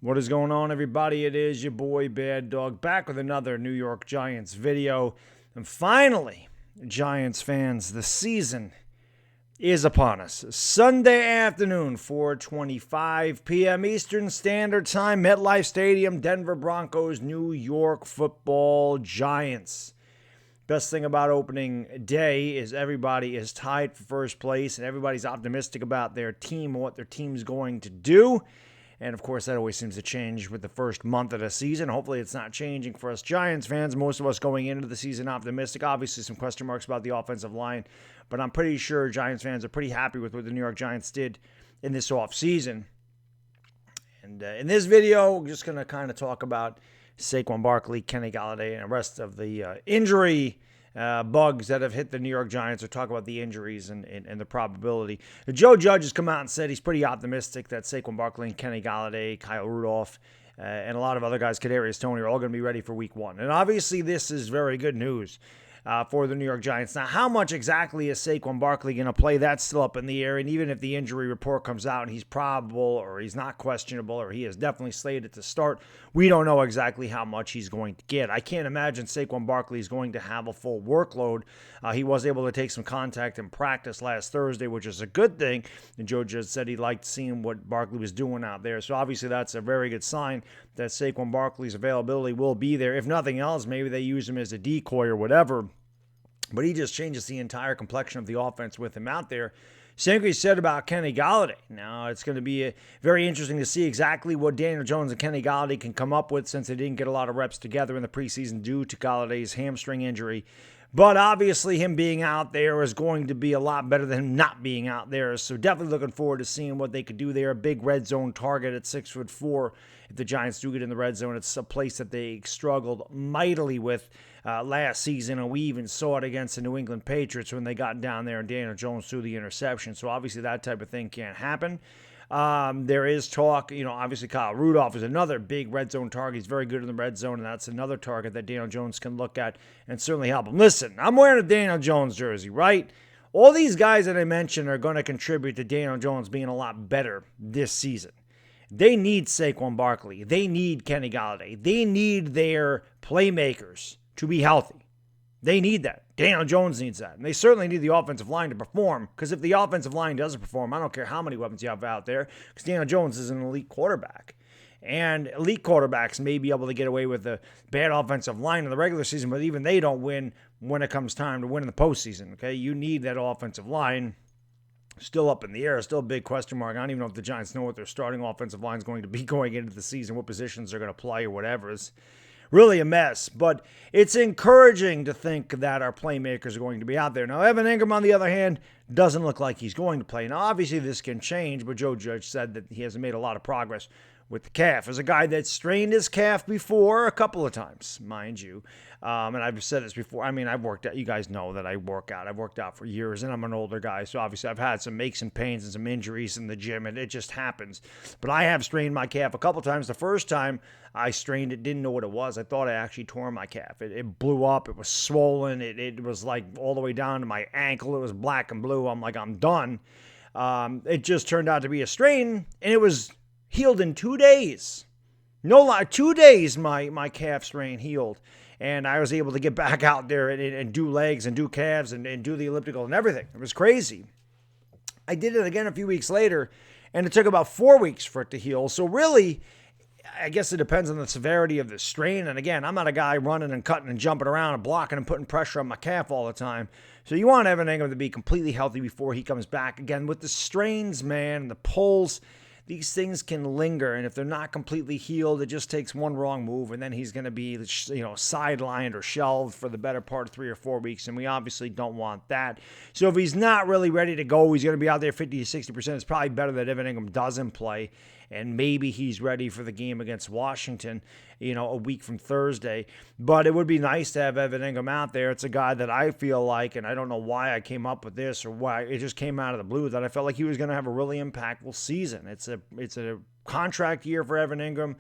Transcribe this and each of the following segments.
What is going on, everybody? It is your boy Baddog back with another New York Giants video. And finally, Giants fans, the season is upon us. Sunday afternoon, 4:25 p.m. Eastern Standard Time, MetLife Stadium, Denver Broncos, New York Football Giants. Best thing about opening day is everybody is tied for first place and everybody's optimistic about their team and what their team's going to do. And, of course, that always seems to change with the first month of the season. Hopefully it's not changing for us Giants fans. Most of us going into the season optimistic. Obviously, some question marks about the offensive line. But I'm pretty sure Giants fans are pretty happy with what the New York Giants did in this offseason. And in this video, we're just going to kind of talk about Saquon Barkley, Kenny Golladay, and the rest of the injury bugs that have hit the New York Giants, or talk about the injuries and the probability. Joe Judge has come out and said he's pretty optimistic that Saquon Barkley and Kenny Golladay, Kyle Rudolph, and a lot of other guys, Kadarius Toney, are all going to be ready for week one. And obviously this is very good news for the New York Giants. Now, how much exactly is Saquon Barkley going to play? That's still up in the air. And even if the injury report comes out and he's probable or he's not questionable or he is definitely slated to start, we don't know exactly how much he's going to get. I can't imagine Saquon Barkley is going to have a full workload. He was able to take some contact in practice last Thursday, which is a good thing. And Joe just said he liked seeing what Barkley was doing out there. So obviously that's a very good sign that Saquon Barkley's availability will be there. If nothing else, maybe they use him as a decoy or whatever. But he just changes the entire complexion of the offense with him out there. Same can be said about Kenny Golladay. Now, it's going to be very interesting to see exactly what Daniel Jones and Kenny Golladay can come up with, since they didn't get a lot of reps together in the preseason due to Galladay's hamstring injury. But obviously him being out there is going to be a lot better than him not being out there. So definitely looking forward to seeing what they could do there. A big red zone target at 6'4". If the Giants do get in the red zone, it's a place that they struggled mightily with last season. And we even saw it against the New England Patriots when they got down there and Daniel Jones threw the interception. So obviously that type of thing can't happen. There is talk, obviously Kyle Rudolph is another big red zone target. He's very good in the red zone, and that's another target that Daniel Jones can look at and certainly help him. Listen, I'm wearing a Daniel Jones jersey, right? All these guys that I mentioned are going to contribute to Daniel Jones being a lot better this season. They need Saquon Barkley. They need Kenny Golladay. They need their playmakers to be healthy. They need that. Daniel Jones needs that. And they certainly need the offensive line to perform, because if the offensive line doesn't perform, I don't care how many weapons you have out there, because Daniel Jones is an elite quarterback. And elite quarterbacks may be able to get away with a bad offensive line in the regular season, but even they don't win when it comes time to win in the postseason. Okay, you need that offensive line. Still up in the air, still a big question mark. I don't even know if the Giants know what their starting offensive line is going to be going into the season, what positions they're going to play or whatever. It's really a mess, but it's encouraging to think that our playmakers are going to be out there. Now, Evan Engram, on the other hand, doesn't look like he's going to play. Now, obviously, this can change, but Joe Judge said that he hasn't made a lot of progress with the calf. As a guy that strained his calf before a couple of times, mind you. And I've said this before. I mean, I've worked out. You guys know that I work out. I've worked out for years, and I'm an older guy. So obviously I've had some aches and pains and some injuries in the gym, and it just happens. But I have strained my calf a couple times. The first time I strained it, didn't know what it was. I thought I actually tore my calf. It blew up. It was swollen. It was like all the way down to my ankle. It was black and blue. I'm like, I'm done. It just turned out to be a strain, and it was healed in 2 days. No lie, 2 days my calf strain healed. And I was able to get back out there and do legs and do calves and do the elliptical and everything. It was crazy. I did it again a few weeks later, and it took about 4 weeks for it to heal. So really, I guess it depends on the severity of the strain. And again, I'm not a guy running and cutting and jumping around and blocking and putting pressure on my calf all the time. So you want Evan Engram to be completely healthy before he comes back. Again, with the strains, man, the pulls, these things can linger, and if they're not completely healed, it just takes one wrong move, and then he's going to be, sidelined or shelved for the better part of 3 or 4 weeks, and we obviously don't want that. So if he's not really ready to go, he's going to be out there 50 to 60%. It's probably better that Evan Engram doesn't play, and maybe he's ready for the game against Washington, a week from Thursday. But it would be nice to have Evan Engram out there. It's a guy that I feel like, and I don't know why I came up with this or why it just came out of the blue, that I felt like he was going to have a really impactful season. It's a contract year for Evan Engram.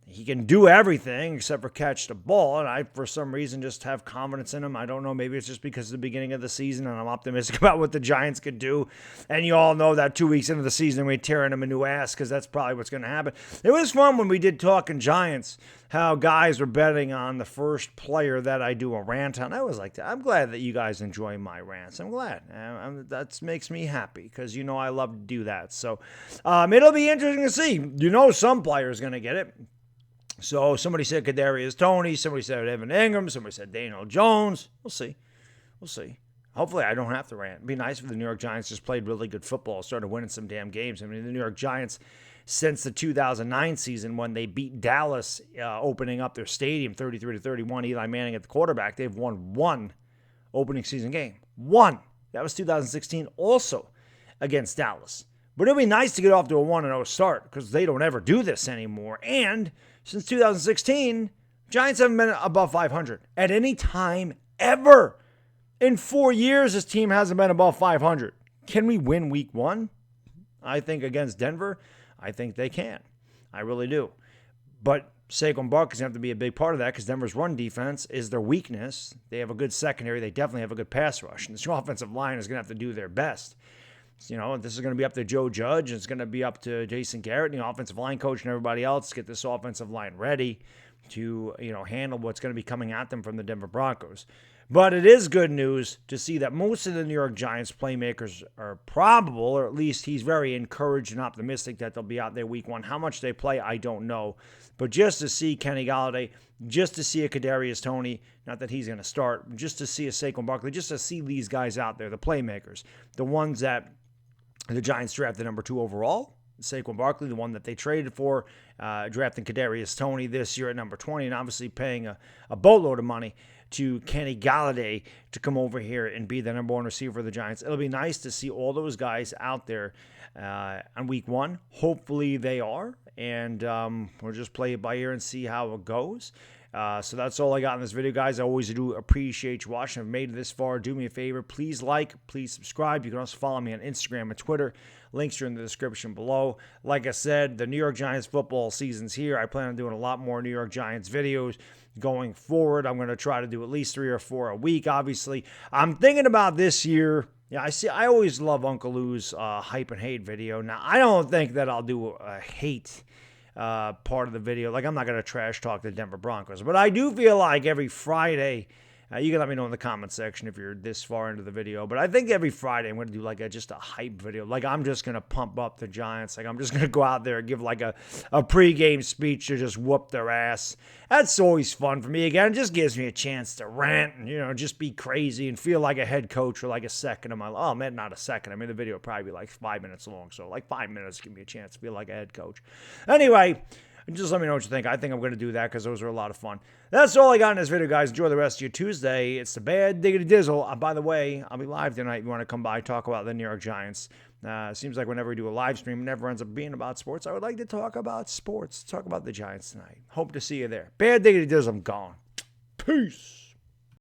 He can do everything except for catch the ball, and I, for some reason, just have confidence in him. I don't know. Maybe it's just because of the beginning of the season, and I'm optimistic about what the Giants could do. And you all know that 2 weeks into the season, we're tearing them a new ass because that's probably what's going to happen. It was fun when we did Talking Giants, how guys were betting on the first player that I do a rant on. I was like, I'm glad that you guys enjoy my rants. I'm glad. That makes me happy because, I love to do that. So it'll be interesting to see. Some player's going to get it. So somebody said Kadarius Toney, somebody said Evan Engram, somebody said Daniel Jones. We'll see. Hopefully I don't have to rant. It'd be nice if the New York Giants just played really good football, started winning some damn games. I mean, the New York Giants, since the 2009 season when they beat Dallas, opening up their stadium 33-31, Eli Manning at the quarterback, they've won one opening season game. One. That was 2016 also against Dallas. But it'll be nice to get off to a 1-0 start because they don't ever do this anymore. And since 2016, Giants haven't been above 500 at any time ever. In 4 years, this team hasn't been above 500. Can we win week 1? I think against Denver, I think they can. I really do. But Saquon Barkley is going to have to be a big part of that because Denver's run defense is their weakness. They have a good secondary. They definitely have a good pass rush. And this offensive line is going to have to do their best. This is going to be up to Joe Judge. And it's going to be up to Jason Garrett, the offensive line coach, and everybody else to get this offensive line ready to, handle what's going to be coming at them from the Denver Broncos. But it is good news to see that most of the New York Giants playmakers are probable, or at least he's very encouraged and optimistic that they'll be out there week 1. How much they play, I don't know. But just to see Kenny Golladay, just to see a Kadarius Toney, not that he's going to start, just to see a Saquon Barkley, just to see these guys out there, the playmakers, the ones that the Giants drafted number 2 overall, Saquon Barkley, the one that they traded for, drafting Kadarius Toney this year at number 20, and obviously paying a boatload of money to Kenny Golladay to come over here and be the number 1 receiver for the Giants. It'll be nice to see all those guys out there on week 1. Hopefully they are, and we'll just play it by ear and see how it goes. So that's all I got in this video, guys. I always do appreciate you watching. If you've made it this far, do me a favor. Please like, please subscribe. You can also follow me on Instagram and Twitter. Links are in the description below. Like I said, the New York Giants football season's here. I plan on doing a lot more New York Giants videos going forward. I'm going to try to do at least 3 or 4 a week, obviously. I'm thinking about this year. Yeah, I always love Uncle Lou's hype and hate video. Now, I don't think that I'll do a hate part of the video. Like, I'm not going to trash talk the Denver Broncos, but I do feel like every Friday, you can let me know in the comment section if you're this far into the video, but I think every Friday I'm going to do like just a hype video. Like, I'm just going to pump up the Giants. Like, I'm just going to go out there and give like a pregame speech to just whoop their ass. That's always fun for me. Again, it just gives me a chance to rant and, just be crazy and feel like a head coach for like a second of my life. Oh, man, not a second. I mean, the video will probably be like 5 minutes long, so like 5 minutes give me a chance to feel like a head coach. Anyway, just let me know what you think. I think I'm going to do that because those are a lot of fun. That's all I got in this video, guys. Enjoy the rest of your Tuesday. It's the Bad Diggity Dizzle. By the way, I'll be live tonight if you want to come by, talk about the New York Giants. Seems like whenever we do a live stream, it never ends up being about sports. I would like to talk about sports. Talk about the Giants tonight. Hope to see you there. Bad Diggity Dizzle, I'm gone. Peace.